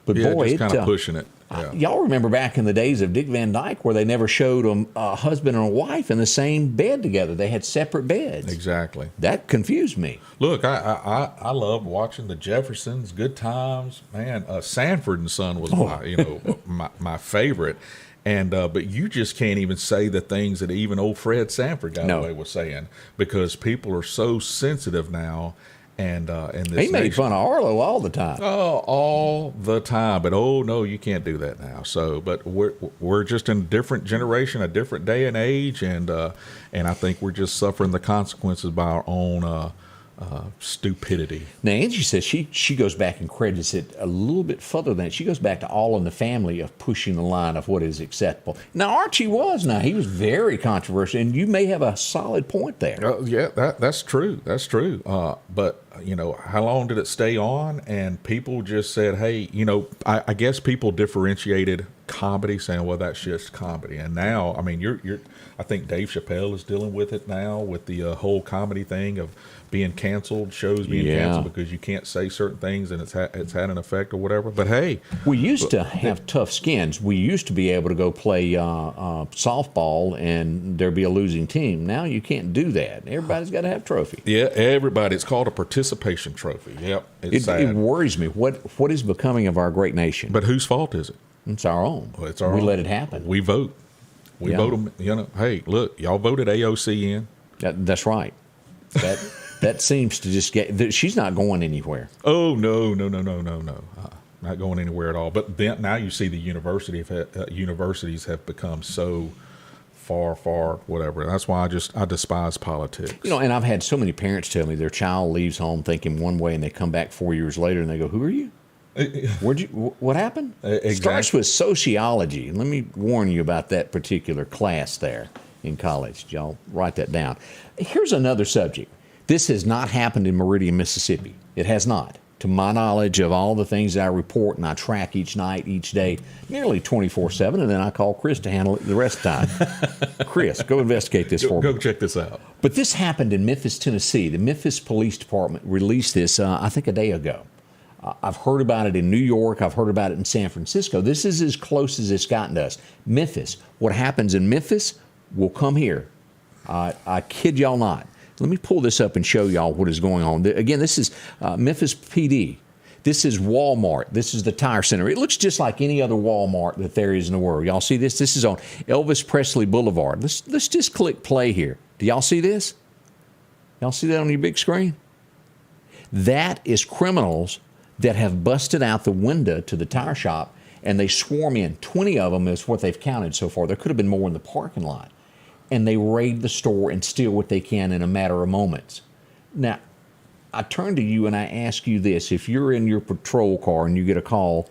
But boy, just kind of pushing it. Yeah. Y'all remember back in the days of Dick Van Dyke where they never showed them a husband and a wife in the same bed together. They had separate beds. Exactly. That confused me. Look, I loved watching the Jeffersons, Good Times. Man, Sanford and Son was my favorite. And but you just can't even say the things that even old Fred Sanford got away with saying because people are so sensitive now. And this he made fun of Arlo all the time. Oh, all the time. But no, you can't do that now. So, but we're just in a different generation, a different day and age, and I think we're just suffering the consequences by our own stupidity. Now, Angie says she goes back and credits it a little bit further than that. She goes back to All in the Family of pushing the line of what is acceptable. Now, Archie he was very controversial, and you may have a solid point there. Yeah, that's true. That's true. But, how long did it stay on? And people just said, hey, I guess people differentiated comedy, saying, well, that's just comedy. And now, I mean, I think Dave Chappelle is dealing with it now with the whole comedy thing of being canceled, shows being canceled because you can't say certain things and it's had an effect or whatever. But hey, we used to have tough skins. We used to be able to go play softball and there'd be a losing team. Now you can't do that. Everybody's got to have a trophy. Yeah, everybody. It's called a participation trophy. Yep, it's sad. It worries me. What is becoming of our great nation? But whose fault is it? It's our own. Well, it's our own. We let it happen. We vote. We vote them. Hey, look, y'all voted AOC in. That's right. That seems to just get. She's not going anywhere. Oh no! Not going anywhere at all. But then now you see the universities have become so far whatever. That's why I despise politics. And I've had so many parents tell me their child leaves home thinking one way, and they come back 4 years later and they go, "Who are you? What happened?" Exactly. Starts with sociology. Let me warn you about that particular class there in college. Y'all write that down. Here's another subject. This has not happened in Meridian, Mississippi. It has not. To my knowledge of all the things I report and I track each night, each day, nearly 24/7, and then I call Chris to handle it the rest of the time. Chris, go investigate this for me. Go check this out. But this happened in Memphis, Tennessee. The Memphis Police Department released this, I think, a day ago. I've heard about it in New York. I've heard about it in San Francisco. This is as close as it's gotten to us. Memphis. What happens in Memphis will come here. I kid y'all not. Let me pull this up and show y'all what is going on. Again, this is Memphis PD. This is Walmart. This is the tire center. It looks just like any other Walmart that there is in the world. Y'all see this? This is on Elvis Presley Boulevard. Let's just click play here. Do y'all see this? Y'all see that on your big screen? That is criminals that have busted out the window to the tire shop, and they swarm in. 20 of them is what they've counted so far. There could have been more in the parking lot. And they raid the store and steal what they can in a matter of moments. Now, I turn to you and I ask you this. If you're in your patrol car and you get a call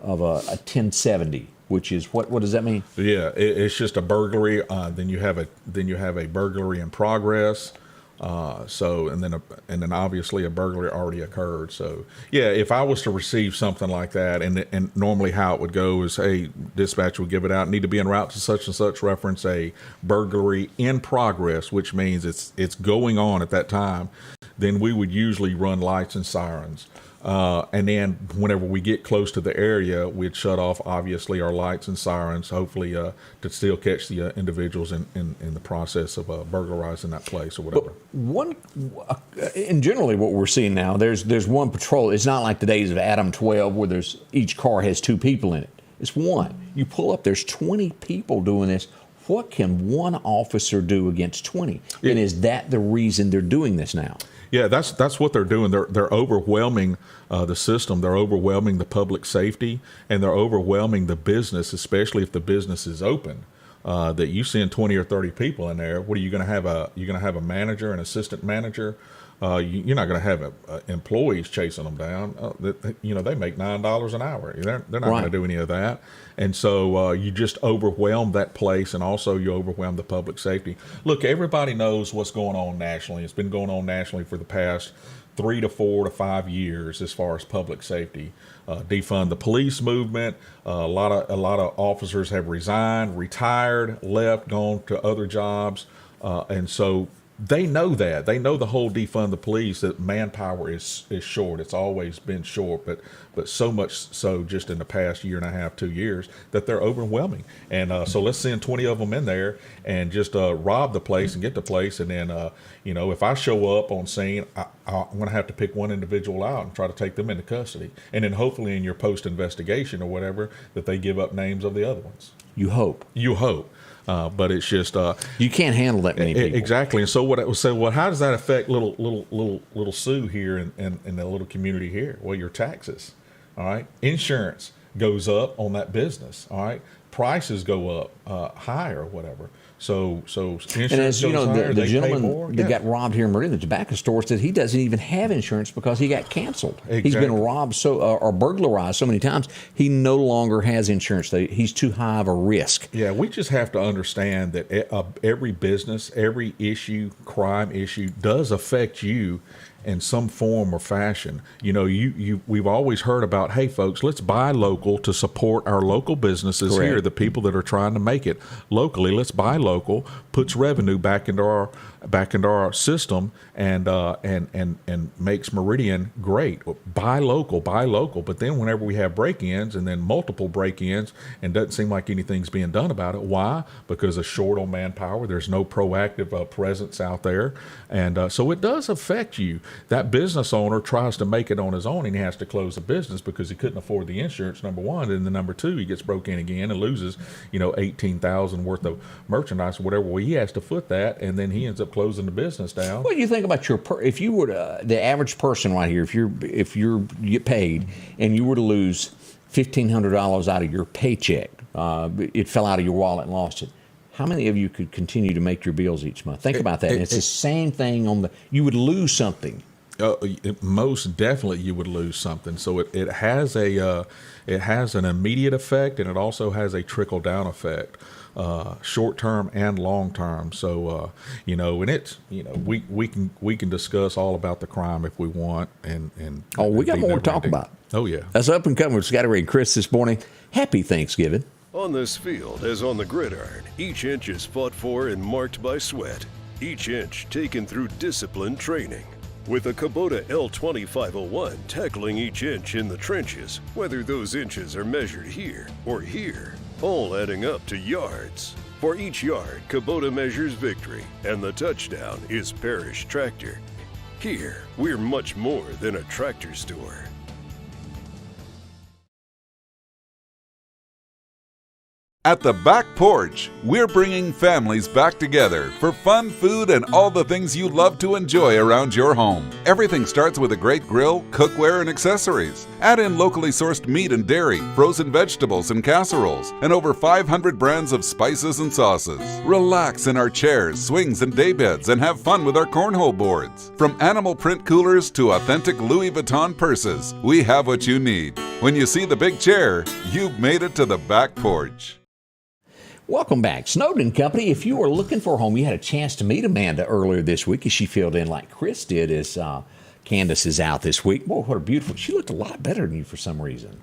of a 1070, which is, what does that mean? Yeah, it's just a burglary. Then you have a burglary in progress. And then obviously a burglary already occurred. So yeah, if I was to receive something like that, and normally how it would go is, hey, dispatch would give it out, need to be en route to such and such, reference a burglary in progress, which means it's going on at that time. Then we would usually run lights and sirens. And then whenever we get close to the area, we'd shut off, obviously, our lights and sirens, hopefully to still catch the individuals in the process of burglarizing that place or whatever. And generally what we're seeing now, there's one patrol. It's not like the days of Adam 12 where each car has 2 people in it. It's one. You pull up, there's 20 people doing this. What can one officer do against 20? And is that the reason they're doing this now? Yeah, that's what they're doing. They're overwhelming the system. They're overwhelming the public safety, and they're overwhelming the business, especially if the business is open. That you send 20 or 30 people in there. What are you going to have? You're going to have a manager, an assistant manager. You're not going to have employees chasing them down. They make $9 an hour. They're not going to do any of that. And so you just overwhelm that place, and also you overwhelm the public safety. Look, everybody knows what's going on nationally. It's been going on nationally for the past 3 to 4 to 5 years as far as public safety. Defund the police movement. A lot of officers have resigned, retired, left, gone to other jobs, and so they know that. They know the whole defund the police, that manpower is short. It's always been short, but so much so just in the past year and a half, 2 years, that they're overwhelming. And so let's send 20 of them in there and just rob the place and get the place. And then, if I show up on scene, I'm going to have to pick one individual out and try to take them into custody. And then hopefully in your post-investigation or whatever, that they give up names of the other ones. You hope. You hope. But it's just you can't handle that many people. Exactly. And so what I was saying, well, how does that affect little Sue here in the little community here? Well, your taxes, all right, insurance, goes up on that business. All right, prices go up high or whatever. So insurance and as you know, goes higher, the they pay gentleman more. that got robbed here in Meridian, the tobacco store, said he doesn't even have insurance because he got canceled. He's been robbed or burglarized so many times, he no longer has insurance. He's too high of a risk. Yeah, we just have to understand that every business, every issue, crime issue does affect you in some form or fashion. You know, we've always heard about, hey folks, let's buy local to support our local businesses. Correct. Here, the people that are trying to make it locally. Let's buy local, puts revenue back into our system, and makes Meridian great. Buy local. But then whenever we have break-ins and then multiple break-ins and doesn't seem like anything's being done about it, why? Because of short on manpower. There's no proactive presence out there, and so it does affect you. That business owner tries to make it on his own, and he has to close the business because he couldn't afford the insurance, number one, and then number two, he gets broke in again and loses, $18,000 worth of merchandise or whatever. Well, he has to foot that, and then he ends up closing the business down. What do you think about if you were the average person right here, if you get paid and you were to lose $1,500 out of your paycheck, it fell out of your wallet and lost it. How many of you could continue to make your bills each month? Think about that. It's the same thing you would lose something. Most definitely, you would lose something. So it has an immediate effect, and it also has a trickle down effect, short term and long term. So and it's we can discuss all about the crime if we want, and we got more to talk about. Oh yeah, that's up and coming with Scotty Ray and Chris this morning. Happy Thanksgiving. On this field, as on the gridiron, each inch is fought for and marked by sweat, each inch taken through disciplined training. With a Kubota L2501 tackling each inch in the trenches, whether those inches are measured here or here, all adding up to yards. For each yard, Kubota measures victory, and the touchdown is Parrish Tractor. Here, we're much more than a tractor store. At the Back Porch, we're bringing families back together for fun, food, and all the things you love to enjoy around your home. Everything starts with a great grill, cookware, and accessories. Add in locally sourced meat and dairy, frozen vegetables and casseroles, and over 500 brands of spices and sauces. Relax in our chairs, swings, and daybeds, and have fun with our cornhole boards. From animal print coolers to authentic Louis Vuitton purses, we have what you need. When you see the big chair, you've made it to the Back Porch. Welcome back. Snowden Company, if you were looking for a home, you had a chance to meet Amanda earlier this week as she filled in like Chris did as Candace is out this week. Boy, what a beautiful, she looked a lot better than you for some reason.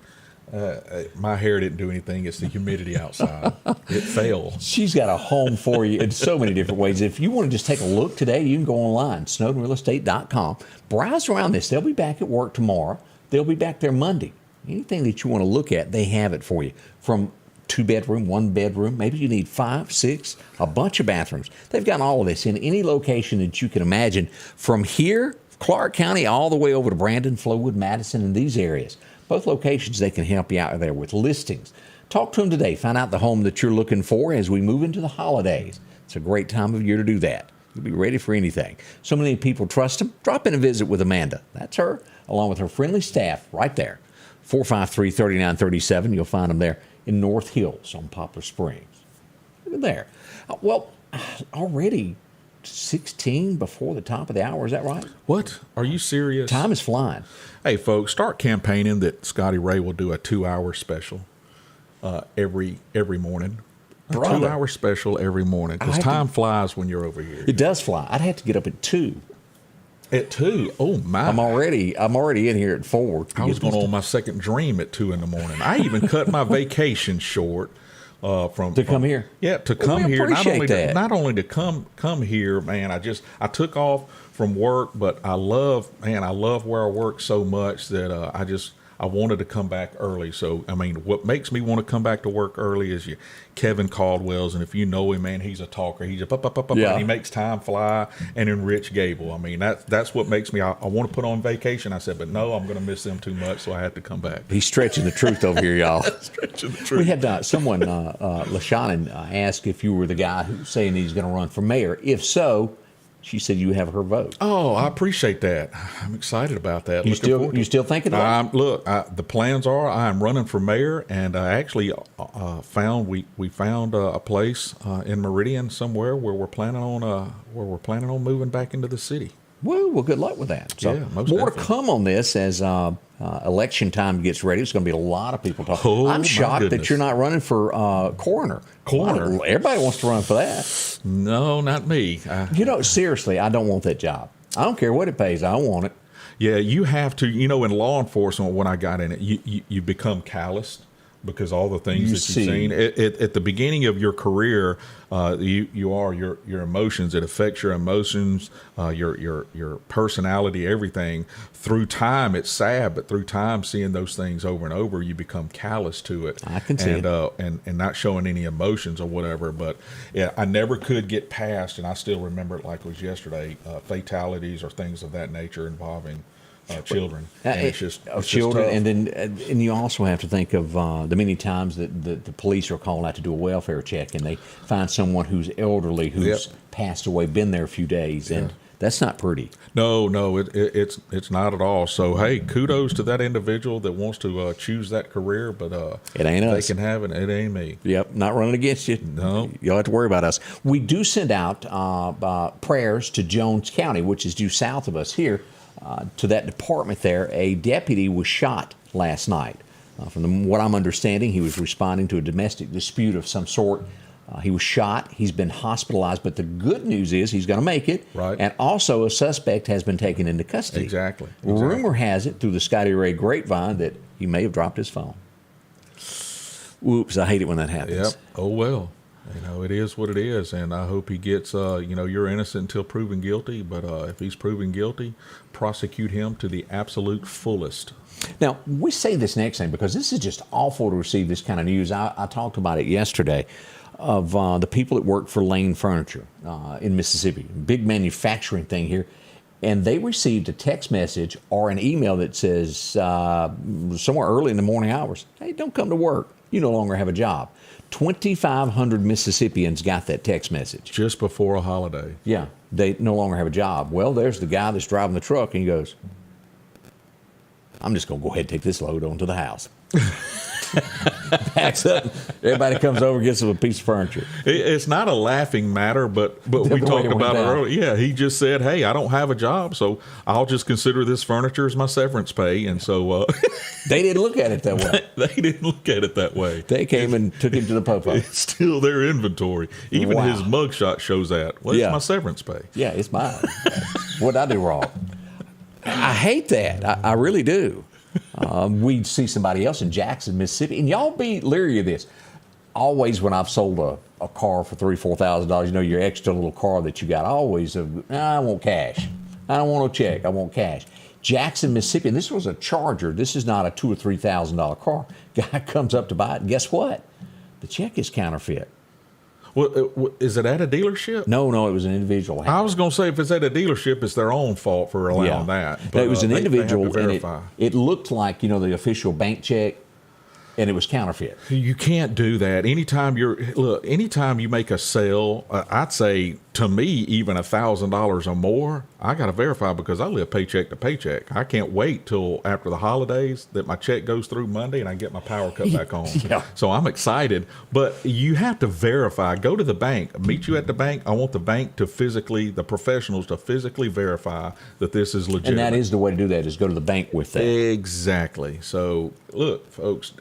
My hair didn't do anything. It's the humidity outside. It fell. She's got a home for you in so many different ways. If you want to just take a look today, you can go online, snowdenrealestate.com. Browse around this. They'll be back at work tomorrow. They'll be back there Monday. Anything that you want to look at, they have it for you. From 2-bedroom, 1-bedroom, maybe you need 5, 6, a bunch of bathrooms. They've got all of this in any location that you can imagine. From here, Clark County, all the way over to Brandon, Flowood, Madison, and these areas. Both locations, they can help you out there with listings. Talk to them today. Find out the home that you're looking for as we move into the holidays. It's a great time of year to do that. You'll be ready for anything. So many people trust them. Drop in a visit with Amanda. That's her, along with her friendly staff right there. 453-3937. You'll find them there in North Hills on Poplar Springs. Look at there. Well, already 16 before the top of the hour. Is that right? What? Are you serious? Time is flying. Hey, folks, start campaigning that Scotty Ray will do a 2-hour special every morning. A 2-hour special every morning, because time flies when you're over here. It does fly. I'd have to get up at 2. At 2? Oh, my. I'm already in here at 4. I was going on my second dream at 2 in the morning. I even cut my vacation short. Come here. Yeah, to come here. Not only to come here, man. I took off from work, but I love where I work so much that I wanted to come back early. So, I mean, what makes me want to come back to work early is Kevin Caldwell's, and if you know him, man, he's a talker. He's and he makes time fly, and then Rich Gable. I mean, that's what makes me, I want to put on vacation. I said, but no, I'm going to miss them too much, so I had to come back. He's stretching the truth over here, y'all. Stretching the truth. We had someone, LaShannon, ask if you were the guy who's saying he's going to run for mayor. If so, she said you have her vote. Oh, I appreciate that. I'm excited about that. You still thinking about it? The plans are I'm running for mayor, and I actually found a place in Meridian somewhere where we're planning on moving back into the city. Well, good luck with that. So, yeah, most more definitely. to come on this as election time gets ready. There's going to be a lot of people talking. Oh, I'm my shocked that goodness. you're not running for coroner. Coroner. Everybody wants to run for that. No, not me. Seriously, I don't want that job. I don't care what it pays. I don't want it. Yeah, you have to. In law enforcement, when I got in it, you become calloused because all the things that you've seen at the beginning of your career, your emotions. It affects your emotions, your personality, everything. Through time, it's sad, but through time, seeing those things over and over, you become callous to it. I can see it. And not showing any emotions or whatever. But yeah, I never could get past, and I still remember it like it was yesterday. Fatalities or things of that nature involving children. And it's just children, tough. and you also have to think of the many times that the police are called out to do a welfare check, and they find someone who's elderly, who's passed away, been there a few days, and that's not pretty. No, it's not at all. So hey, kudos to that individual that wants to choose that career, but it ain't us. They can have it. It ain't me. Yep, not running against you. No, you don't have to worry about us. We do send out prayers to Jones County, which is due south of us here. To that department there, a deputy was shot last night. From what I'm understanding, he was responding to a domestic dispute of some sort. He was shot. He's been hospitalized, but the good news is he's going to make it. Right. And also a suspect has been taken into custody. Exactly. Rumor has it through the Scotty Ray grapevine that he may have dropped his phone. Whoops, I hate it when that happens. Yep. Oh, well. It is what it is, and I hope he gets, you're innocent until proven guilty, but if he's proven guilty, prosecute him to the absolute fullest. Now, we say this next thing because this is just awful to receive this kind of news. I talked about it yesterday of the people that work for Lane Furniture in Mississippi, big manufacturing thing here, and they received a text message or an email that says somewhere early in the morning hours, hey, don't come to work. You no longer have a job. 2,500 Mississippians got that text message. Just before a holiday. Yeah, they no longer have a job. Well, there's the guy that's driving the truck, and he goes, I'm just going to go ahead and take this load onto the house. Backs up. Everybody comes over and gets him a piece of furniture. It's not a laughing matter, but we talked about it earlier. Yeah, he just said, hey, I don't have a job, so I'll just consider this furniture as my severance pay. And so they didn't look at it that way. They didn't look at it that way. They came and took him to the popo. It's still their inventory. Even his mugshot shows that. Well, it's my severance pay. Yeah, it's mine. What did I do wrong? I hate that. I really do. We'd see somebody else in Jackson, Mississippi, and y'all be leery of this. Always when I've sold a car for $3,000, $4,000, your extra little car that you got, I always, I want cash. I don't want no check. I want cash. Jackson, Mississippi, and this was a Charger. This is not a $2,000 or $3,000 car. Guy comes up to buy it, and guess what? The check is counterfeit. Well, is it at a dealership? No, it was an individual. I was going to say if it's at a dealership, it's their own fault for allowing that. But it was an individual, they have to verify. And it looked like the official bank check, and it was counterfeit. You can't do that. Anytime you make a sale, I'd say to me even $1,000 or more, I got to verify because I live paycheck to paycheck. I can't wait till after the holidays that my check goes through Monday and I get my power cut back on. Yeah. So I'm excited, but you have to verify. Go to the bank, meet you at the bank. I want the bank to the professionals to physically verify that this is legitimate. And that is the way to do that, is go to the bank with that. Exactly. So look, folks,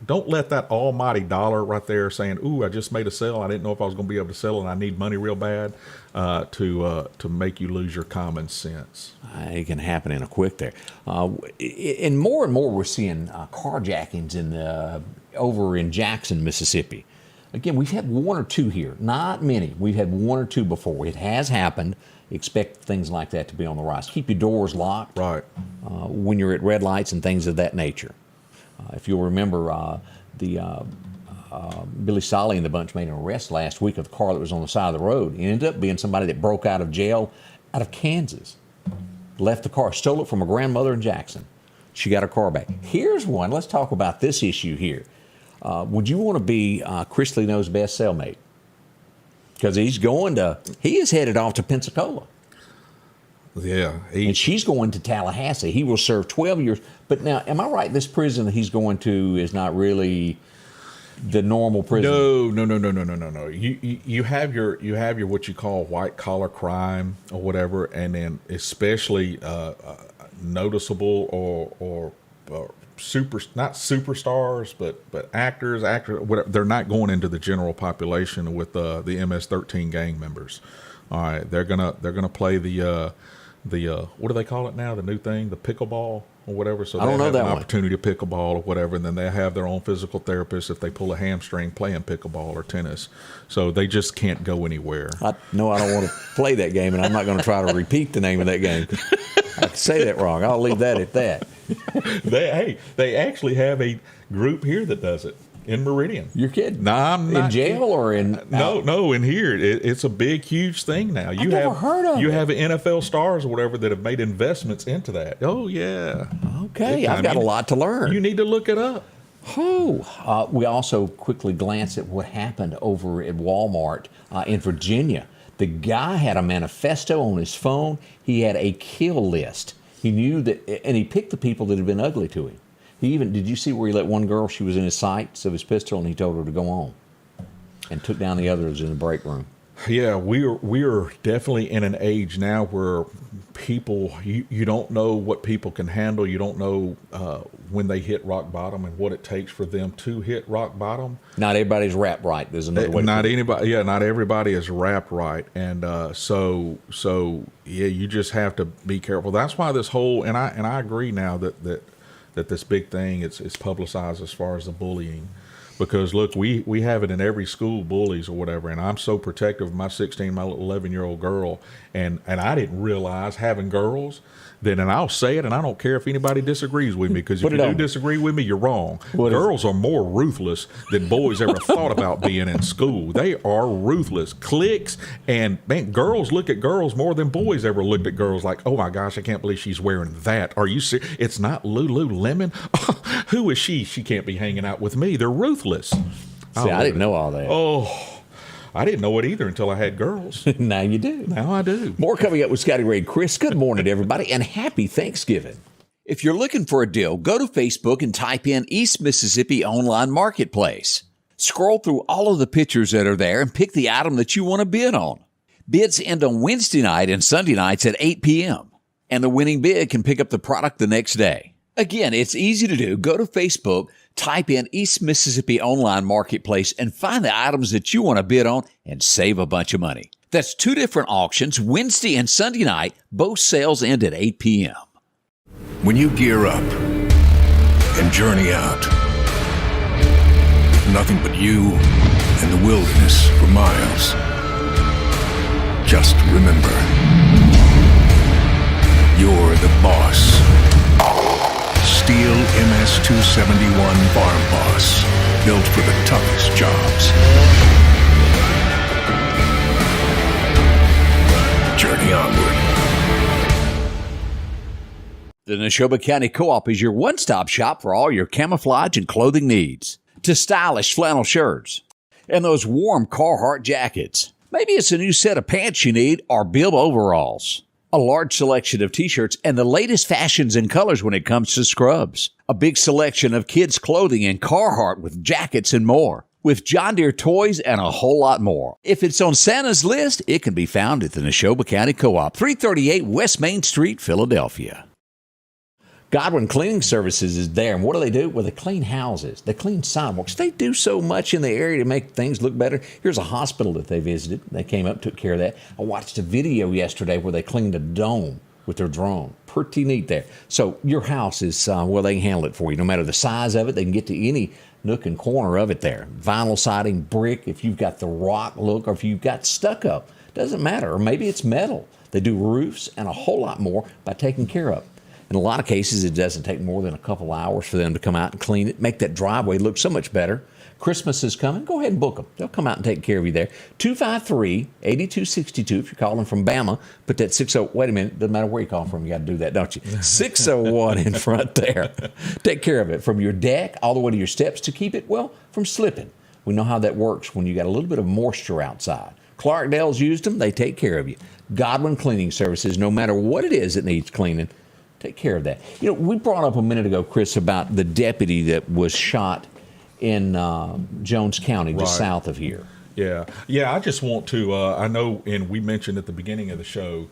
don't let that almighty dollar right there saying, ooh, I just made a sale. I didn't know if I was going to be able to sell it and I need money real bad to make you lose your common sense. It can happen in a quick there. And more we're seeing carjackings over in Jackson, Mississippi. Again, we've had one or two here. Not many. We've had one or two before. It has happened. Expect things like that to be on the rise. Keep your doors locked. Right. When you're at red lights and things of that nature. If you'll remember, Billy Solly and the bunch made an arrest last week of the car that was on the side of the road. It ended up being somebody that broke out of jail out of Kansas. Left the car, stole it from a grandmother in Jackson. She got her car back. Here's one. Let's talk about this issue here. Would you want to be Chris Leno's best cellmate? Because he is headed off to Pensacola. Yeah. And she's going to Tallahassee. He will serve 12 years. But now, am I right? This prison that he's going to is not really the normal prison. No. You have your what you call white collar crime or whatever, and then especially noticeable or not superstars, but actors, whatever. They're not going into the general population with the MS-13 gang members. All right, they're gonna play the what do they call it now? The new thing, the pickleball or whatever. So they have an opportunity to pickleball or whatever, and then they have their own physical therapist if they pull a hamstring playing pickleball or tennis. So they just can't go anywhere. I don't want to play that game, and I'm not going to try to repeat the name of that game. I say that wrong. I'll leave that at that. They actually have a group here that does it in Meridian. You're kidding? No, I'm not. In jail or in? No, in here. It's a big, huge thing now. I've never heard of it. You have NFL stars or whatever that have made investments into that. Oh, yeah. Okay, I've got a lot to learn. You need to look it up. We also quickly glance at what happened over at Walmart in Virginia. The guy had a manifesto on his phone. He had a kill list. He knew that, and he picked the people that had been ugly to him. Did you see where he let one girl, she was in his sights of his pistol, and he told her to go on and took down the others in the break room? Yeah, we are definitely in an age now where people, you don't know what people can handle. You don't know when they hit rock bottom and what it takes for them to hit rock bottom. Not everybody's wrapped right. There's another way. Not everybody is wrapped right, and so you just have to be careful. That's why this whole and I agree now that this big thing it's publicized as far as the bullying. Because, look, we have it in every school, bullies or whatever, and I'm so protective of my 11-year-old girl, and I didn't realize having girls, and I'll say it, and I don't care if anybody disagrees with me, because if you do disagree with me, you're wrong. Girls are more ruthless than boys ever thought about being in school. They are ruthless. Cliques, and, man, girls look at girls more than boys ever looked at girls like, oh, my gosh, I can't believe she's wearing that. Are you serious? It's not Lululemon? Who is she? She can't be hanging out with me. They're ruthless. See, I didn't know all that. Oh, I didn't know it either until I had girls. Now you do. Now I do. More coming up with Scotty Ray and Chris. Good morning, everybody, and happy Thanksgiving. If you're looking for a deal, go to Facebook and type in East Mississippi Online Marketplace. Scroll through all of the pictures that are there and pick the item that you want to bid on. Bids end on Wednesday night and Sunday nights at 8 p.m. And the winning bid can pick up the product the next day. Again, it's easy to do. Go to Facebook, type in East Mississippi Online Marketplace, and find the items that you want to bid on and save a bunch of money. That's 2 different auctions, Wednesday and Sunday night. Both sales end at 8 p.m. When you gear up and journey out, with nothing but you and the wilderness for miles, just remember, you're the boss. Steel MS-271 Farm Boss, built for the toughest jobs. Journey onward. The Neshoba County Co-op is your one-stop shop for all your camouflage and clothing needs. To stylish flannel shirts and those warm Carhartt jackets. Maybe it's a new set of pants you need or bib overalls. A large selection of t-shirts and the latest fashions and colors when it comes to scrubs. A big selection of kids' clothing and Carhartt with jackets and more. With John Deere toys and a whole lot more. If it's on Santa's list, it can be found at the Neshoba County Co-op, 338 West Main Street, Philadelphia. Godwin Cleaning Services is there, and what do? Well, they clean houses. They clean sidewalks. They do so much in the area to make things look better. Here's a hospital that they visited. They came up, took care of that. I watched a video yesterday where they cleaned a dome with their drone. Pretty neat there. So your house is, they can handle it for you. No matter the size of it, they can get to any nook and corner of it there. Vinyl siding, brick, if you've got the rock look, or if you've got stucco, doesn't matter. Or maybe it's metal. They do roofs and a whole lot more by taking care of it. In a lot of cases, it doesn't take more than a couple hours for them to come out and clean it, make that driveway look so much better. Christmas is coming. Go ahead and book them. They'll come out and take care of you there. 253-8262 if you're calling from Bama. Put that 60, wait a minute, doesn't matter where you call from, you got to do that, don't you? 601 in front there. Take care of it from your deck all the way to your steps to keep it, from slipping. We know how that works when you got a little bit of moisture outside. Clarkdale's used them. They take care of you. Godwin Cleaning Services, no matter what it is that needs cleaning, take care of that. You know, we brought up a minute ago, Chris, about the deputy that was shot in Jones County, just south of here. Yeah. I just want to, I know, and we mentioned at the beginning of the show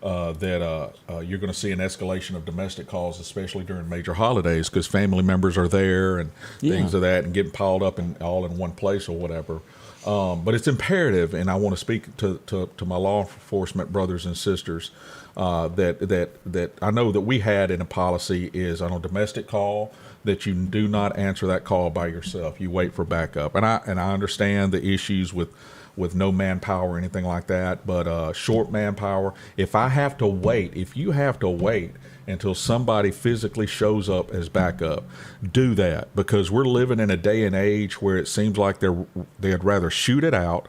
that you're going to see an escalation of domestic calls, especially during major holidays, because family members are there and things of that, and getting piled up all in one place or whatever. But it's imperative, and I want to speak to my law enforcement brothers and sisters, that I know that we had in a policy is on a domestic call that you do not answer that call by yourself. You wait for backup. And I understand the issues with no manpower or anything like that, but short manpower. If you have to wait until somebody physically shows up as backup, do that, because we're living in a day and age where it seems like they'd rather shoot it out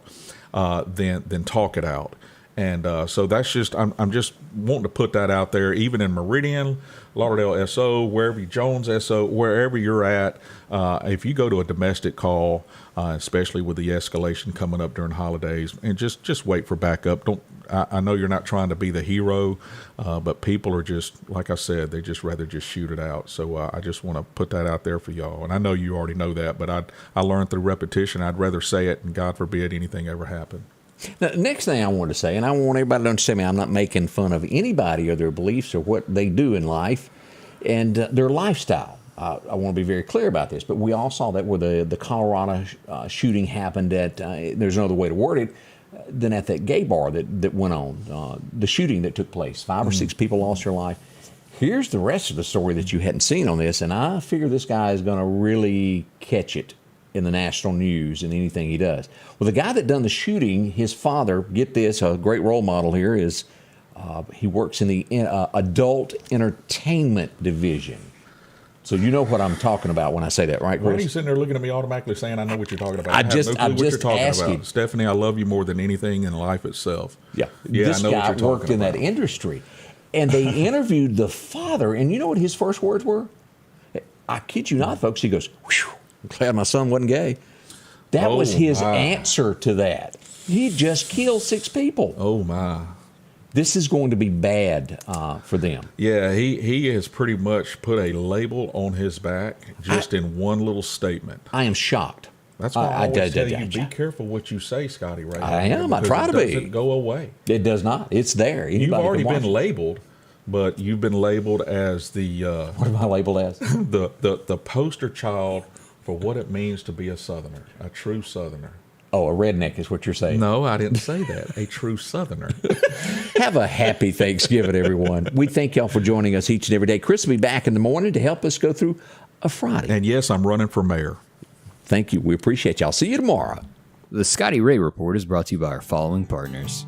than talk it out. And so that's just, I'm just wanting to put that out there, even in Meridian, Lauderdale SO, wherever Jones SO, wherever you're at. If you go to a domestic call, especially with the escalation coming up during holidays, and just wait for backup. I know you're not trying to be the hero, but people are just, like I said, they just rather just shoot it out. So I just want to put that out there for y'all. And I know you already know that, but I learned through repetition. I'd rather say it, and God forbid anything ever happen. Now, next thing I want to say, and I want everybody to understand me, I'm not making fun of anybody or their beliefs or what they do in life and their lifestyle. I want to be very clear about this, but we all saw that where the Colorado shooting happened at, there's no other way to word it, than at that gay bar that went on, the shooting that took place. 5 or 6 people lost their life. Here's the rest of the story that you hadn't seen on this, and I figure this guy is going to really catch it in the national news and anything he does. Well, the guy that done the shooting, his father, get this, a great role model here is he works in the adult entertainment division. So you know what I'm talking about when I say that, right, Chris? Why are you sitting there looking at me automatically saying I know what you're talking about? I'm just asking. Stephanie, I love you more than anything in life itself. Yeah, this I know guy worked in that industry. And they interviewed the father, and you know what his first words were? I kid you not, folks. He goes, "Whew, I'm glad my son wasn't gay." That was his answer to that. He just killed 6 people. Oh, my. This is going to be bad for them. Yeah, he has pretty much put a label on his back just in one little statement. I am shocked. That's why I always tell you, be careful what you say, Scotty Ray. I am. I try to be. It doesn't go away. It does not. It's there. Anybody You've already been labeled, but you've been labeled as the... what am I labeled as? the poster child for what it means to be a Southerner, a true Southerner. Oh, a redneck is what you're saying. No, I didn't say that. A true Southerner. Have a happy Thanksgiving, everyone. We thank y'all for joining us each and every day. Chris will be back in the morning to help us go through a Friday. And yes, I'm running for mayor. Thank you. We appreciate y'all. See you tomorrow. The Scotty Ray Report is brought to you by our following partners: